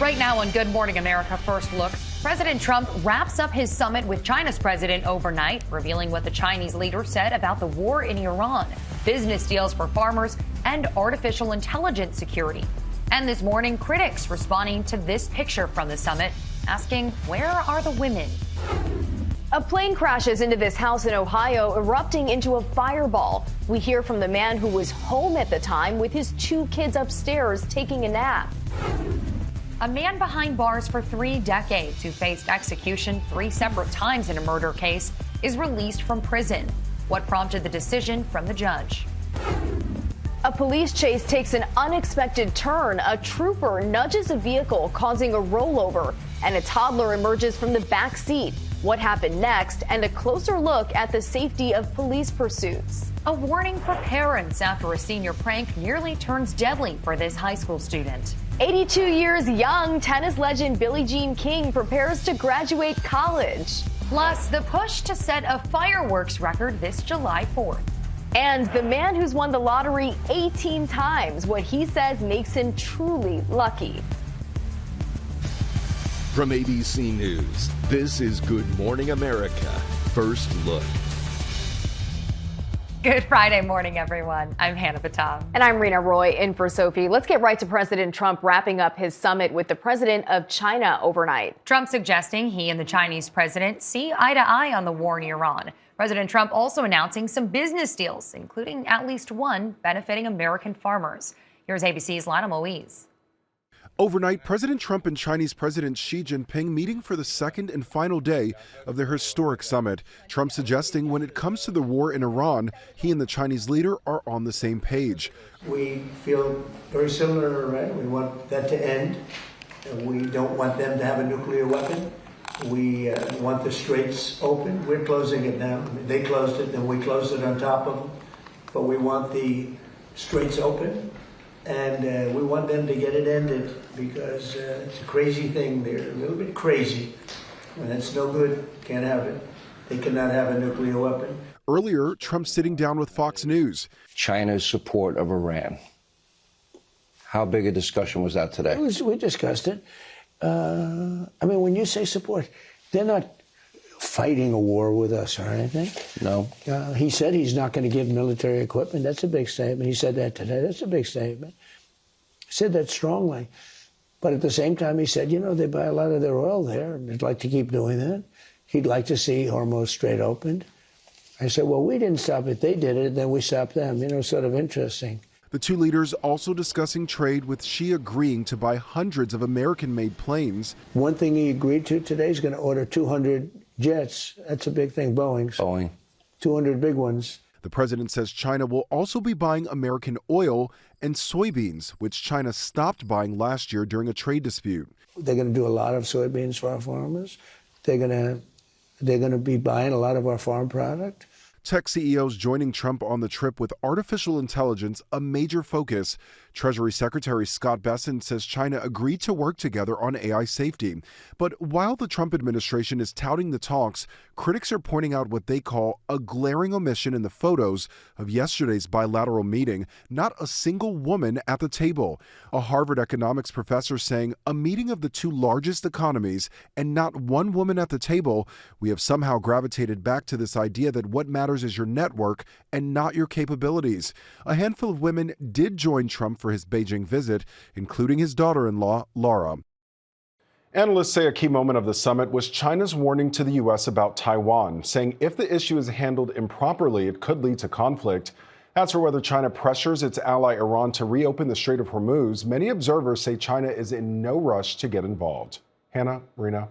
Right now on Good Morning America First Look, President Trump wraps up his summit with China's president overnight, revealing what the Chinese leader said about the war in Iran, business deals for farmers, and artificial intelligence security. And this morning, critics responding to this picture from the summit, asking, where are the women? A plane crashes into this house in Ohio, erupting into a fireball. We hear from the man who was home at the time with his 2 kids upstairs taking a nap. A man behind bars for 3 decades who faced execution 3 separate times in a murder case is released from prison. What prompted the decision from the judge? A police chase takes an unexpected turn. A trooper nudges a vehicle, causing a rollover, and a toddler emerges from the back seat. What happened next, and a closer look at the safety of police pursuits. A warning for parents after a senior prank nearly turns deadly for this high school student. 82 years young, tennis legend Billie Jean King prepares to graduate college. Plus, the push to set a fireworks record this July 4th. And the man who's won the lottery 18 times, what he says makes him truly lucky. From ABC News, this is Good Morning America First Look. Good Friday morning, everyone. I'm Hannah Batam. And I'm Rena Roy in for Sophie. Let's get right to President Trump wrapping up his summit with the president of China overnight. Trump suggesting he and the Chinese president see eye to eye on the war in Iran. President Trump also announcing some business deals, including at least one benefiting American farmers. Here's ABC's Lana Moise. Overnight, President Trump and Chinese President Xi Jinping meeting for the second and final day of their historic summit. Trump suggesting when it comes to the war in Iran, he and the Chinese leader are on the same page. We feel very similar to Iran. We want that to end. We don't want them to have a nuclear weapon. We want the straits open. We're closing it now. They closed it, and we closed it on top of them. But we want the straits open. And we want them to get it ended because it's a crazy thing. They're a little bit crazy. And it's no good. Can't have it. They cannot have a nuclear weapon. Earlier, Trump sitting down with Fox News. China's support of Iran. How big a discussion was that today? We discussed it. I mean, when you say support, they're not fighting a war with us or anything. No. He said he's not going to give military equipment. That's a big statement. He said that today. That's a big statement. He said that strongly. But at the same time, he said, you know, they buy a lot of their oil there, and they'd like to keep doing that. He'd like to see Hormuz Strait opened. I said, well, we didn't stop it. They did it, then we stopped them. You know, sort of interesting. The two leaders also discussing trade, with Xi agreeing to buy hundreds of American-made planes. One thing he agreed to today is going to order 200 jets. That's a big thing, Boeing's. Boeing. 200 big ones. The president says China will also be buying American oil and soybeans, which China stopped buying last year during a trade dispute. They're going to do a lot of soybeans for our farmers. They're going to be buying a lot of our farm product. Tech CEOs joining Trump on the trip with artificial intelligence a major focus. Treasury Secretary Scott Bessent says China agreed to work together on AI safety. But while the Trump administration is touting the talks, critics are pointing out what they call a glaring omission in the photos of yesterday's bilateral meeting. Not a single woman at the table. A Harvard economics professor saying a meeting of the two largest economies and not one woman at the table. We have somehow gravitated back to this idea that what matters is your network and not your capabilities. A handful of women did join Trump for his Beijing visit, including his daughter-in-law, Laura. Analysts say a key moment of the summit was China's warning to the U.S. about Taiwan, saying if the issue is handled improperly, it could lead to conflict. As for whether China pressures its ally Iran to reopen the Strait of Hormuz, many observers say China is in no rush to get involved. Hannah, Rena.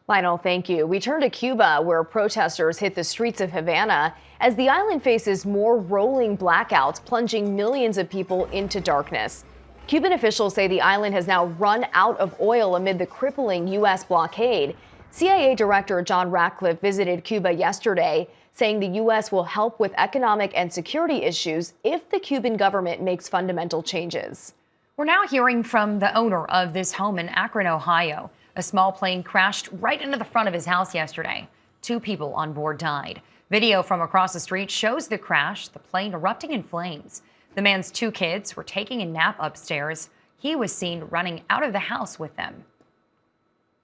Lionel, thank you. We turn to Cuba, where protesters hit the streets of Havana as the island faces more rolling blackouts, plunging millions of people into darkness. Cuban officials say the island has now run out of oil amid the crippling U.S. blockade. CIA Director John Ratcliffe visited Cuba yesterday, saying the U.S. will help with economic and security issues if the Cuban government makes fundamental changes. We're now hearing from the owner of this home in Akron, Ohio. A small plane crashed right into the front of his house yesterday. 2 people on board died. Video from across the street shows the crash, the plane erupting in flames. The man's 2 kids were taking a nap upstairs. He was seen running out of the house with them.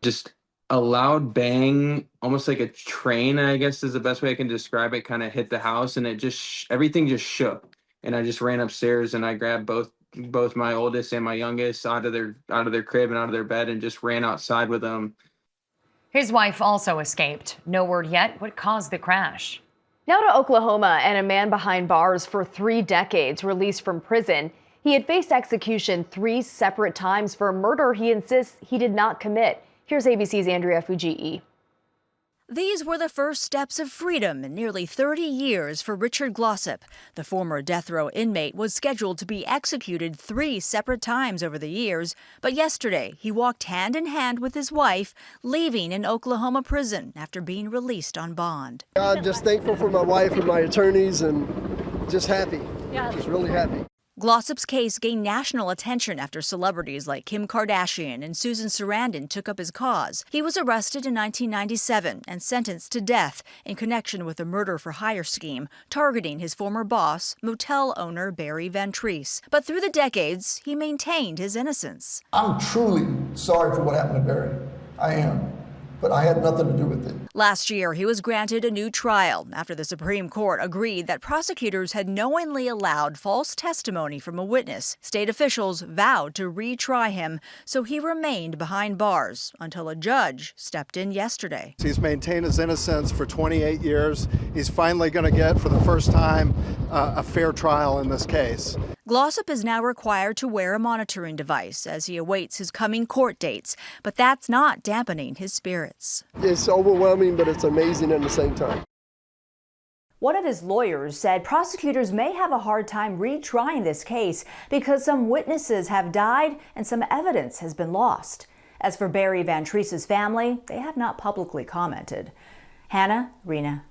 Just a loud bang, almost like a train, I guess is the best way I can describe it, kind of hit the house, and it just everything just shook. And I just ran upstairs and I grabbed both my oldest and my youngest out of their crib and out of their bed and just ran outside with them. His wife also escaped. No word yet what caused the crash. Now to Oklahoma, and a man behind bars for 3 decades released from prison. He had faced execution 3 separate times for a murder he insists he did not commit. Here's ABC's Andrea Fujii. These were the first steps of freedom in nearly 30 years for Richard Glossip. The former death row inmate was scheduled to be executed 3 separate times over the years, but yesterday he walked hand in hand with his wife, leaving an Oklahoma prison after being released on bond. I'm just thankful for my wife and my attorneys and just happy, just really happy. Glossip's case gained national attention after celebrities like Kim Kardashian and Susan Sarandon took up his cause. He was arrested in 1997 and sentenced to death in connection with a murder-for-hire scheme targeting his former boss, motel owner Barry Van Treese. But through the decades, he maintained his innocence. I'm truly sorry for what happened to Barry. I am. But I had nothing to do with it. Last year, he was granted a new trial after the Supreme Court agreed that prosecutors had knowingly allowed false testimony from a witness. State officials vowed to retry him, so he remained behind bars until a judge stepped in yesterday. He's maintained his innocence for 28 years. He's finally going to get, for the first time, a fair trial in this case. Glossip is now required to wear a monitoring device as he awaits his coming court dates, but that's not dampening his spirits. It's overwhelming, but it's amazing at the same time. One of his lawyers said prosecutors may have a hard time retrying this case because some witnesses have died and some evidence has been lost. As for Barry Van Treese's family, they have not publicly commented. Hannah, Rena.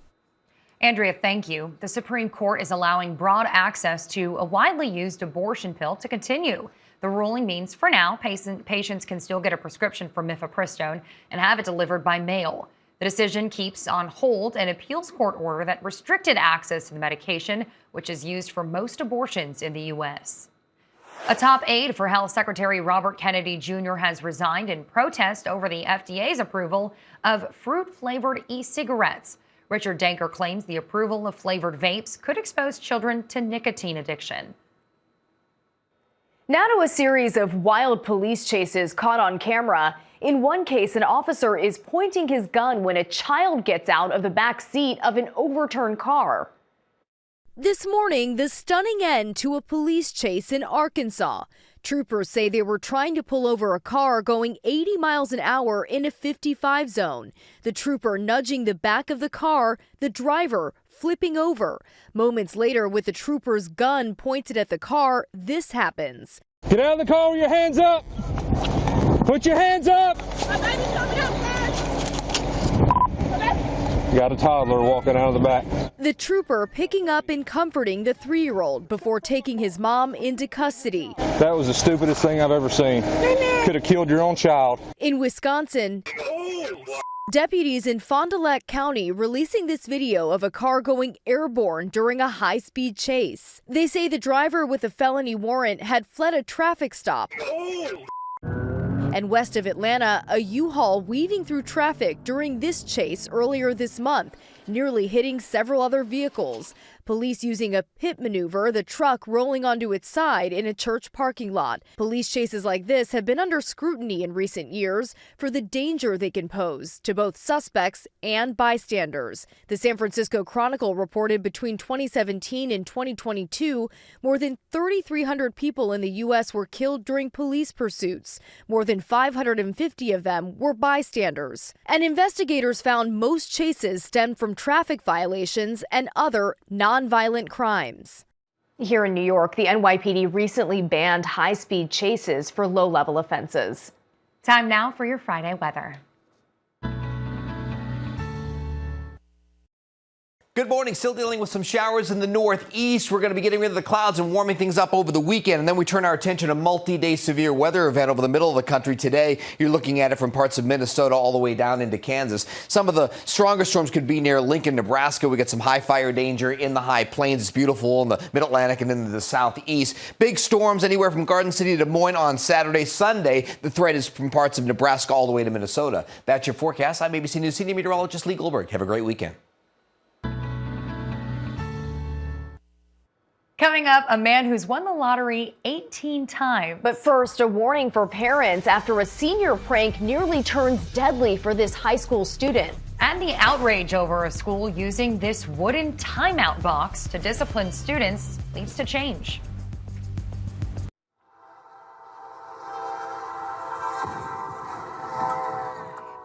Andrea, thank you. The Supreme Court is allowing broad access to a widely used abortion pill to continue. The ruling means, for now, patients can still get a prescription for mifepristone and have it delivered by mail. The decision keeps on hold an appeals court order that restricted access to the medication, which is used for most abortions in the U.S. A top aide for Health Secretary Robert Kennedy Jr. has resigned in protest over the FDA's approval of fruit-flavored e-cigarettes. Richard Danker claims the approval of flavored vapes could expose children to nicotine addiction. Now to a series of wild police chases caught on camera. In one case, an officer is pointing his gun when a child gets out of the back seat of an overturned car. This morning, the stunning end to a police chase in Arkansas. Troopers say they were trying to pull over a car going 80 miles an hour in a 55 zone. The trooper nudging the back of the car, the driver flipping over. Moments later, with the trooper's gun pointed at the car, this happens. Get out of the car with your hands up! Put your hands up! Got a toddler walking out of the back. The trooper picking up and comforting the 3-year-old before taking his mom into custody. That was the stupidest thing I've ever seen. Could have killed your own child. In Wisconsin, deputies in Fond du Lac County releasing this video of a car going airborne during a high-speed chase. They say the driver with a felony warrant had fled a traffic stop. And west of Atlanta, a U-Haul weaving through traffic during this chase earlier this month, nearly hitting several other vehicles. Police using a pit maneuver, the truck rolling onto its side in a church parking lot. Police chases like this have been under scrutiny in recent years for the danger they can pose to both suspects and bystanders. The San Francisco Chronicle reported between 2017 and 2022, more than 3,300 people in the U.S. were killed during police pursuits. More than 550 of them were bystanders. And investigators found most chases stemmed from traffic violations and other nonviolent crimes. Here in New York, the NYPD recently banned high-speed chases for low-level offenses. Time now for your Friday weather. Good morning. Still dealing with some showers in the northeast. We're going to be getting rid of the clouds and warming things up over the weekend. And then we turn our attention to a multi-day severe weather event over the middle of the country today. You're looking at it from parts of Minnesota all the way down into Kansas. Some of the stronger storms could be near Lincoln, Nebraska. We get some high fire danger in the high plains. It's beautiful in the mid-Atlantic and into the southeast. Big storms anywhere from Garden City to Des Moines on Saturday. Sunday, the threat is from parts of Nebraska all the way to Minnesota. That's your forecast. I'm ABC News senior meteorologist Lee Goldberg. Have a great weekend. Coming up, a man who's won the lottery 18 times. But first, a warning for parents after a senior prank nearly turns deadly for this high school student. And the outrage over a school using this wooden timeout box to discipline students leads to change.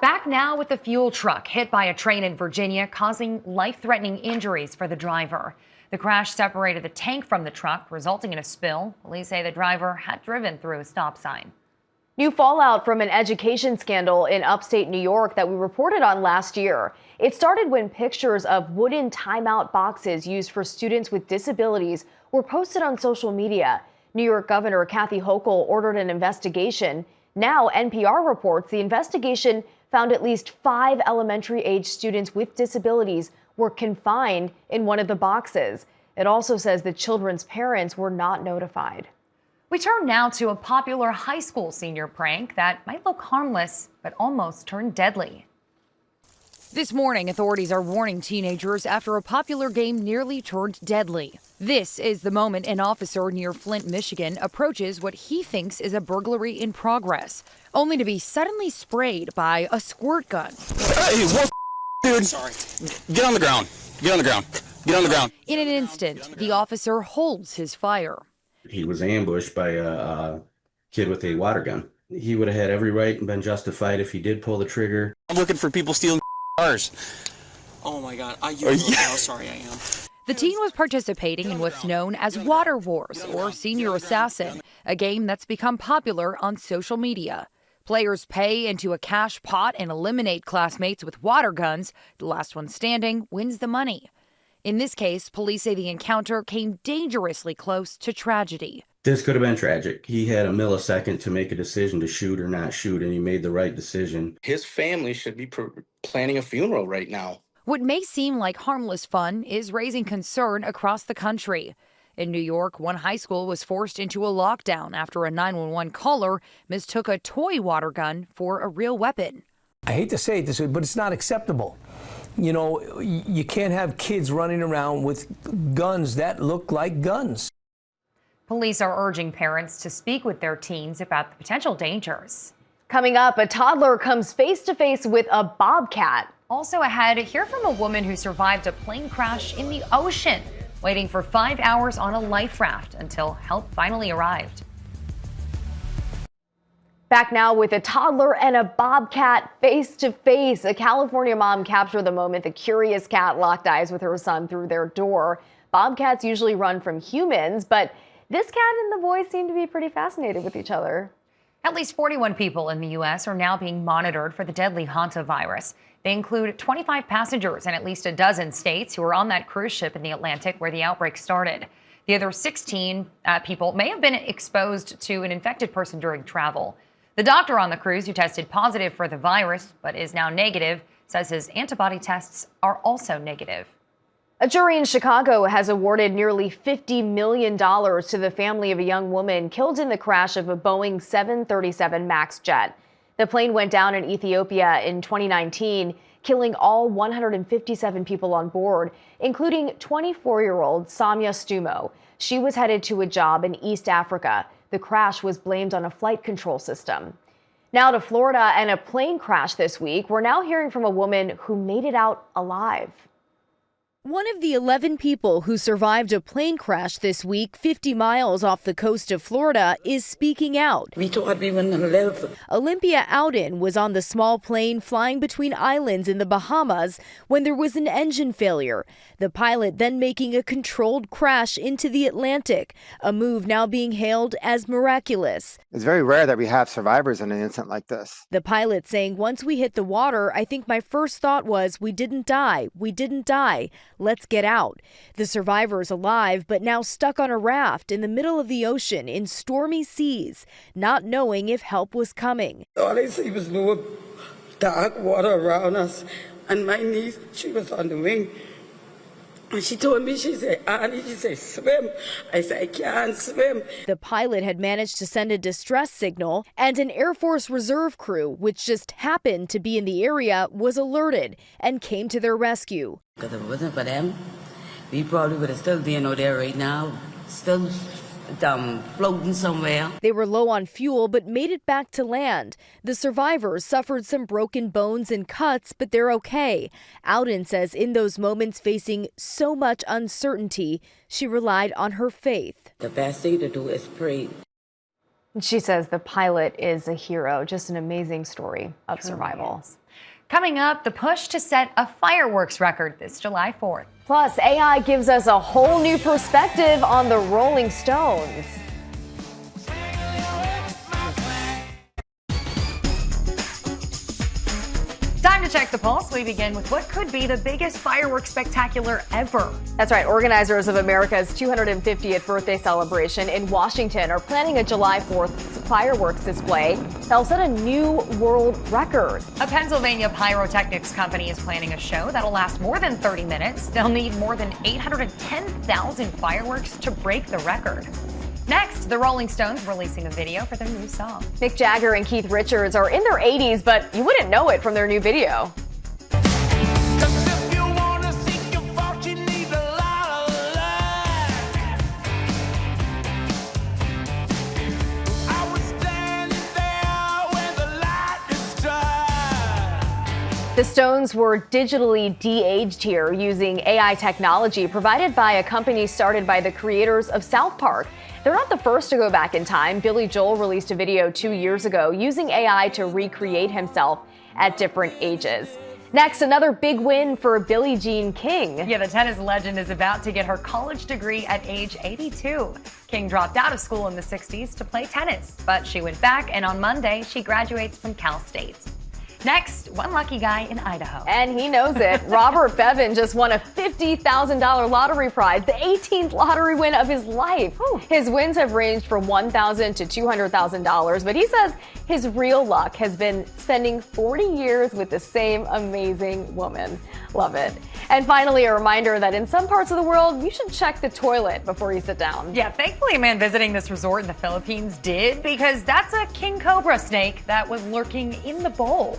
Back now with the fuel truck hit by a train in Virginia, causing life-threatening injuries for the driver. The crash separated the tank from the truck, resulting in a spill. Police say the driver had driven through a stop sign. New fallout from an education scandal in upstate New York that we reported on last year. It started when pictures of wooden timeout boxes used for students with disabilities were posted on social media. New York Governor Kathy Hochul ordered an investigation. Now NPR reports the investigation found at least 5 elementary-age students with disabilities were confined in one of the boxes. It also says the children's parents were not notified. We turn now to a popular high school senior prank that might look harmless, but almost turned deadly. This morning, authorities are warning teenagers after a popular game nearly turned deadly. This is the moment an officer near Flint, Michigan, approaches what he thinks is a burglary in progress, only to be suddenly sprayed by a squirt gun. Hey, what, dude? Sorry. Get on the ground. Get on the ground. Get on the ground. In an instant, the officer holds his fire. He was ambushed by a kid with a water gun. He would have had every right and been justified if he did pull the trigger. I'm looking for people stealing cars. Oh my God. Sorry, I am. The teen was participating in what's known as Water Wars, or Senior Assassin, a game that's become popular on social media. Players pay into a cash pot and eliminate classmates with water guns. The last one standing wins the money. In this case, police say the encounter came dangerously close to tragedy. This could have been tragic. He had a millisecond to make a decision to shoot or not shoot, and he made the right decision. His family should be planning a funeral right now. What may seem like harmless fun is raising concern across the country. In New York, one high school was forced into a lockdown after a 911 caller mistook a toy water gun for a real weapon. I hate to say it this way, but it's not acceptable. You know, you can't have kids running around with guns that look like guns. Police are urging parents to speak with their teens about the potential dangers. Coming up, a toddler comes face to face with a bobcat. Also ahead, hear from a woman who survived a plane crash in the ocean, waiting for 5 hours on a life raft until help finally arrived. Back now with a toddler and a bobcat face to face. A California mom captured the moment the curious cat locked eyes with her son through their door. Bobcats usually run from humans, but this cat and the boy seem to be pretty fascinated with each other. At least 41 people in the U.S. are now being monitored for the deadly hantavirus. They include 25 passengers in at least a dozen states who were on that cruise ship in the Atlantic where the outbreak started. The other 16 people may have been exposed to an infected person during travel. The doctor on the cruise who tested positive for the virus but is now negative says his antibody tests are also negative. A jury in Chicago has awarded nearly $50 million to the family of a young woman killed in the crash of a Boeing 737 MAX jet. The plane went down in Ethiopia in 2019, killing all 157 people on board, including 24-year-old Samia Stumo. She was headed to a job in East Africa. The crash was blamed on a flight control system. Now to Florida and a plane crash this week. We're now hearing from a woman who made it out alive. One of the 11 people who survived a plane crash this week 50 miles off the coast of Florida is speaking out. We thought we wouldn't live. Olympia Ouden was on the small plane flying between islands in the Bahamas when there was an engine failure. The pilot then making a controlled crash into the Atlantic, a move now being hailed as miraculous. It's very rare that we have survivors in an incident like this. The pilot saying, once we hit the water, I think my first thought was, we didn't die. "Let's get out." The survivors alive, but now stuck on a raft in the middle of the ocean in stormy seas, not knowing if help was coming. All I see was more dark water around us, and my niece, she was on the wing. And she told me, she said, "Annie," she said, "swim." I said, "I can't swim." The pilot had managed to send a distress signal, and an Air Force Reserve crew, which just happened to be in the area, was alerted and came to their rescue. Because if it wasn't for them, we probably would have still been over there right now, still floating somewhere. They were low on fuel but made it back to land. The survivors suffered some broken bones and cuts, but they're okay. Alden says in those moments facing so much uncertainty, she relied on her faith. The best thing to do is pray. She says the pilot is a hero. Just an amazing story of survival. Coming up, the push to set a fireworks record this July 4th. Plus, AI gives us a whole new perspective on the Rolling Stones. Time to check the pulse. We begin with what could be the biggest fireworks spectacular ever. That's right. Organizers of America's 250th birthday celebration in Washington are planning a July 4th fireworks display that'll set a new world record. A Pennsylvania pyrotechnics company is planning a show that'll last more than 30 minutes. They'll need more than 810,000 fireworks to break the record. Next, the Rolling Stones releasing a video for their new song. Mick Jagger and Keith Richards are in their 80s, but you wouldn't know it from their new video. The Stones were digitally de-aged here using AI technology provided by a company started by the creators of South Park. They're not the first to go back in time. Billy Joel released a video 2 years ago using AI to recreate himself at different ages. Next, another big win for Billie Jean King. Yeah, the tennis legend is about to get her college degree at age 82. King dropped out of school in the 60s to play tennis, but she went back, and on Monday, she graduates from Cal State. Next, one lucky guy in Idaho. And he knows it. Robert Bevan just won a $50,000 lottery prize, the 18th lottery win of his life. His wins have ranged from $1,000 to $200,000, but he says his real luck has been spending 40 years with the same amazing woman. Love it. And finally, a reminder that in some parts of the world, you should check the toilet before you sit down. Yeah, thankfully a man visiting this resort in the Philippines did, because that's a king cobra snake that was lurking in the bowl.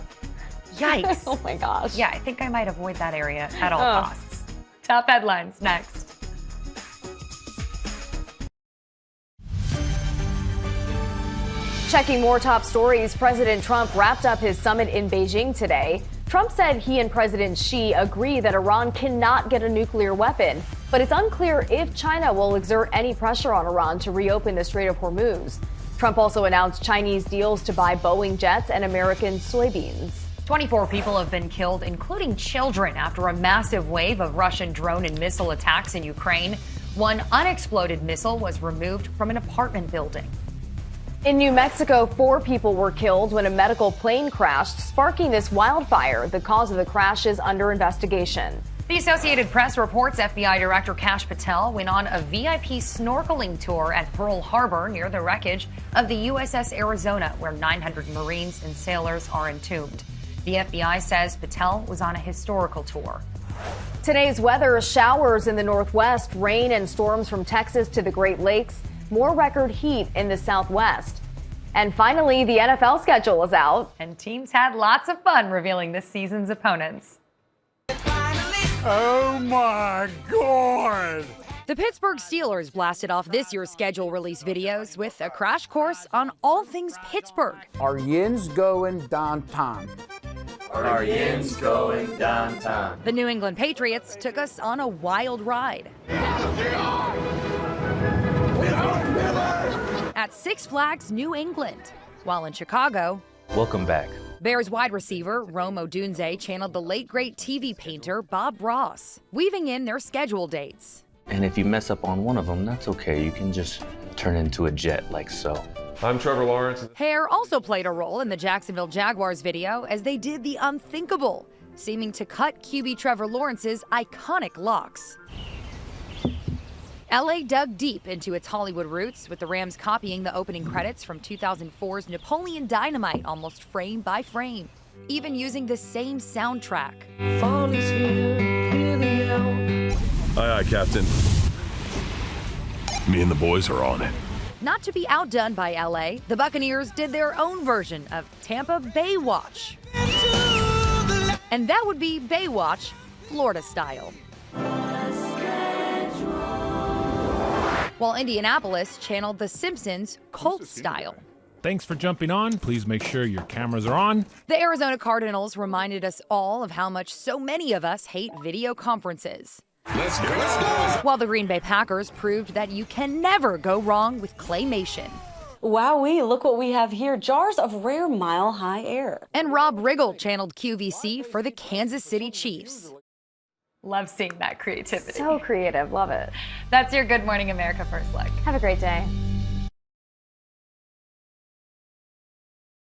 Yikes. Oh my gosh. Yeah, I think I might avoid that area at all costs. Top headlines next. Checking more top stories, President Trump wrapped up his summit in Beijing today. Trump said he and President Xi agree that Iran cannot get a nuclear weapon, but it's unclear if China will exert any pressure on Iran to reopen the Strait of Hormuz. Trump also announced Chinese deals to buy Boeing jets and American soybeans. 24 people have been killed, including children, after a massive wave of Russian drone and missile attacks in Ukraine. One unexploded missile was removed from an apartment building. In New Mexico, 4 people were killed when a medical plane crashed, sparking this wildfire. The cause of the crash is under investigation. The Associated Press reports FBI Director Kash Patel went on a VIP snorkeling tour at Pearl Harbor near the wreckage of the USS Arizona, where 900 Marines and sailors are entombed. The FBI says Patel was on a historical tour. Today's weather: showers in the northwest, rain and storms from Texas to the Great Lakes, more record heat in the southwest. And finally, the NFL schedule is out. And teams had lots of fun revealing this season's opponents. Oh my God! The Pittsburgh Steelers blasted off this year's schedule release videos with a crash course on all things Pittsburgh. Are yins going downtown? Are yins going downtown? The New England Patriots took us on a wild ride. At Six Flags New England. While in Chicago, welcome back. Bears wide receiver Rome Odunze channeled the late great TV painter Bob Ross, weaving in their schedule dates. And if you mess up on one of them, that's okay. You can just turn into a jet like so. I'm Trevor Lawrence. Hair also played a role in the Jacksonville Jaguars video as they did the unthinkable. seeming to cut QB Trevor Lawrence's iconic locks. LA dug deep into its Hollywood roots, with the Rams copying the opening credits from 2004's Napoleon Dynamite almost frame by frame, even using the same soundtrack. Fall is here, hear the yell. Aye, aye, Captain. Me and the boys are on it. Not to be outdone by LA, the Buccaneers did their own version of Tampa Baywatch. And that would be Baywatch, Florida style. While Indianapolis channeled The Simpsons Colts style. Thanks for jumping on. Please make sure your cameras are on. The Arizona Cardinals reminded us all of how much so many of us hate video conferences. Let's go! While the Green Bay Packers proved that you can never go wrong with claymation. Wowee, look what we have here. Jars of rare mile-high air. And Rob Riggle channeled QVC for the Kansas City Chiefs. Love seeing that creativity. So creative. Love it. That's your Good Morning America First Look. Have a great day.